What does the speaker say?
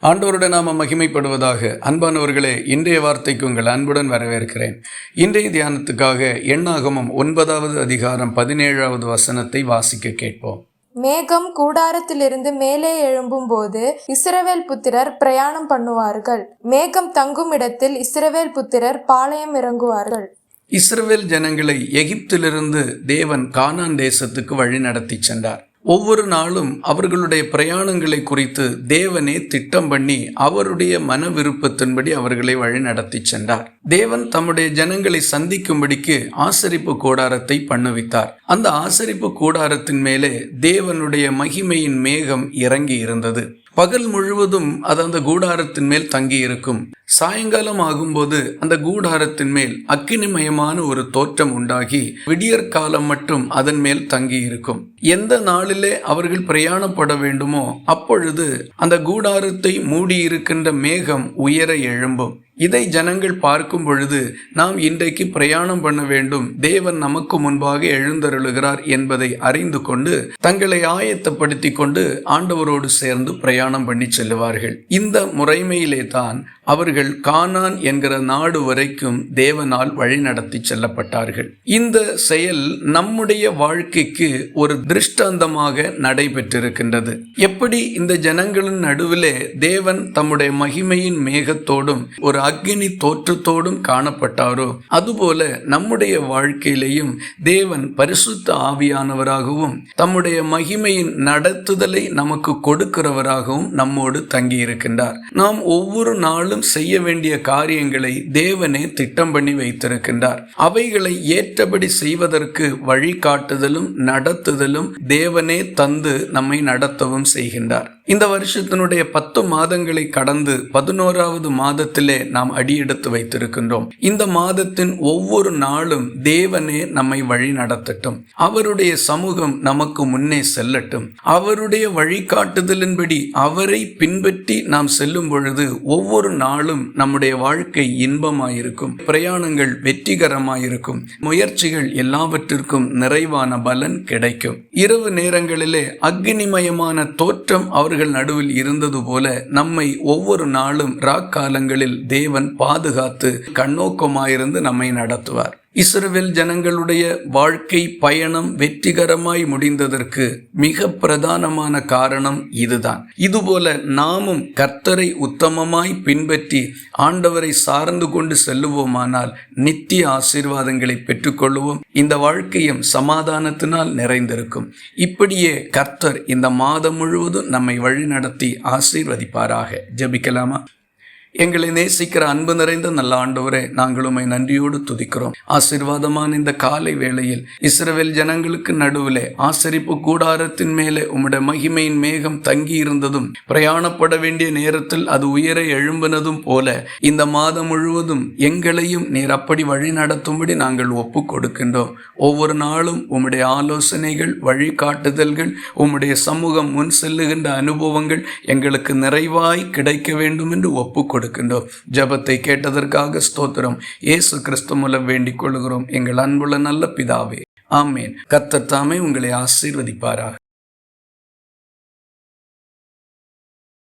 ஆண்டவருடைய நாம மகிமைப்படுவதாக. அன்பானவர்களே, இன்றைய வார்த்தைக்கு உங்கள் அன்புடன் வரவேற்கிறேன். இன்றைய தியானத்துக்காக எண்ணாகமம் 9வது அதிகாரம் 17வது வசனத்தை வாசிக்க கேட்போம். மேகம் கூடாரத்திலிருந்து மேலே எழும்பும் போது இஸ்ரவேல் புத்திரர் பிரயாணம் பண்ணுவார்கள். மேகம் தங்கும் இடத்தில் இஸ்ரவேல் புத்திரர் பாளையம் இறங்குவார்கள். இஸ்ரவேல் ஜனங்களை எகிப்திலிருந்து தேவன் கானான் தேசத்துக்கு வழி நடத்தி சென்றார். ஒவ்வொரு நாளும் அவர்களுடைய பிரயாணங்களை குறித்து தேவனே திட்டம் பண்ணி அவருடைய மன விருப்பத்தின்படி அவர்களை வழி நடத்தி சென்றார். தேவன் தம்முடைய ஜனங்களை சந்திக்கும்படிக்கு ஆசரிப்பு கூடாரத்தை பண்ணுவித்தார். அந்த ஆசரிப்பு கூடாரத்தின் மேலே தேவனுடைய மகிமையின் மேகம் இறங்கி இருந்தது. பகல் முழுவதும் அது அந்த கூடாரத்தின் மேல் தங்கி இருக்கும். சாயங்காலம் ஆகும்போது அந்த கூடாரத்தின் மேல் அக்கினிமயமான ஒரு தோற்றம் உண்டாகி விடியற் காலம் மட்டும் அதன் மேல் தங்கி இருக்கும். எந்த நாளிலே அவர்கள் பிரயாணப்பட வேண்டுமோ அப்பொழுது அந்த கூடாரத்தை மூடியிருக்கின்ற மேகம் உயர எழும்பும். இதை ஜனங்கள் பார்க்கும் பொழுது நாம் இன்றைக்கு பிரயாணம் பண்ண வேண்டும், தேவன் நமக்கு முன்பாக எழுந்தருளுகிறார் என்பதை அறிந்து கொண்டு தங்களை ஆயத்தப்படுத்தி கொண்டு ஆண்டவரோடு சேர்ந்து பிரயாணம் பண்ணி செல்லுவார்கள். இந்த முறைமையிலே தான் அவர்கள் கானான் என்கிற நாடு வரைக்கும் தேவனால் வழி நடத்தி செல்லப்பட்டார்கள். இந்த செயல் நம்முடைய வாழ்க்கைக்கு ஒரு திருஷ்டாந்தமாக நடைபெற்றிருக்கின்றது. எப்படி இந்த ஜனங்களின் நடுவிலே தேவன் தம்முடைய மகிமையின் மேகத்தோடும் ஒரு அக்னி தோற்றத்தோடும் காணப்பட்டாரோ அதுபோல நம்முடைய வாழ்க்கையிலேயும் தேவன் பரிசுத்த ஆவியானவராகவும் தம்முடைய மகிமையின் நடத்துதலை நமக்கு கொடுக்கிறவராகவும் நம்மோடு தங்கி இருக்கின்றார். நாம் ஒவ்வொரு நாளும் செய்ய வேண்டிய காரியங்களை தேவனே திட்டம் பண்ணி வைத்திருக்கின்றார். அவைகளை ஏற்றபடி செய்வதற்கு வழிகாட்டுதலும் நடத்துதலும் தேவனே தந்து நம்மை நடத்தவும் செய்கின்றார். இந்த வருஷத்தினுடைய 10 மாதங்களை கடந்து 11வது மாதத்திலே நாம் அடியெடுத்து வைத்திருக்கின்றோம். இந்த மாதத்தின் ஒவ்வொரு நாளும் தேவனே நம்மை வழி நடத்தட்டும். அவருடைய சமூகம் நமக்கு முன்னே செல்லட்டும். அவருடைய வழிகாட்டுதலின்படி அவரை பின்பற்றி நாம் செல்லும் பொழுது ஒவ்வொரு நாளும் நம்முடைய வாழ்க்கை இன்பமாயிருக்கும், பிரயாணங்கள் வெற்றிகரமாயிருக்கும், முயற்சிகள் எல்லாவற்றிற்கும் நிறைவான பலன் கிடைக்கும். இரவு நேரங்களிலே அக்னிமயமான தோற்றம் அவர்கள் நடுவில் இருந்தது போல நம்மை ஒவ்வொரு நாளும் ராக்காலங்களில் தேவன் பாதுகாத்து கண்ணோக்கமாயிருந்து நம்மை நடத்துவார். இஸ்ரவேல் ஜனங்களுடைய வாழ்க்கை பயணம் வெற்றிகரமாய் முடிந்ததற்கு மிக பிரதானமான காரணம் இதுதான். இதுபோல நாமும் கர்த்தரை உத்தமமாய் பின்பற்றி ஆண்டவரை சார்ந்து கொண்டு செல்லுவோமானால் நித்திய ஆசீர்வாதங்களை பெற்றுக்கொள்வோம். இந்த வாழ்க்கையும் சமாதானத்தினால் நிறைந்திருக்கும். இப்படியே கர்த்தர் இந்த மாதம் முழுவதும் நம்மை வழி நடத்தி ஆசீர்வதிப்பாராக. ஜெபிக்கலாமா? எங்களை நேசிக்கிற அன்பு நிறைந்த நல்ல ஆண்டவரே, நாங்கள் உம்மை நன்றியோடு துதிக்கிறோம். ஆசீர்வாதமான இந்த காலை வேளையில் இஸ்ரவேல் ஜனங்களுக்கு நடுவிலே ஆசரிப்பு கூடாரத்தின் மேலே உம்முடைய மகிமையின் மேகம் தங்கி இருந்ததும் பிரயாணப்பட வேண்டிய நேரத்தில் அது உயர எழும்பினதும் போல இந்த மாதம் முழுவதும் எங்களையும் நீர் அப்படி வழி நடத்தும்படி நாங்கள் ஒப்பு கொடுக்கின்றோம். ஒவ்வொரு நாளும் உம்முடைய ஆலோசனைகள், வழிகாட்டுதல்கள், உம்முடைய சமூகம் முன் செல்லுகின்ற அனுபவங்கள் எங்களுக்கு நிறைவாய் கிடைக்க வேண்டும் என்று ஒப்பு கொடுக்கின்றோம். ஜெபத்தை கேட்டதற்காக ஸ்தோத்திரம். இயேசு கிறிஸ்து மூலம் வேண்டிக் கொள்கிறோம் எங்கள் அன்புள்ள நல்ல பிதாவே, ஆமேன். கர்த்தர் தாமே உங்களை ஆசீர்வதிப்பாராக.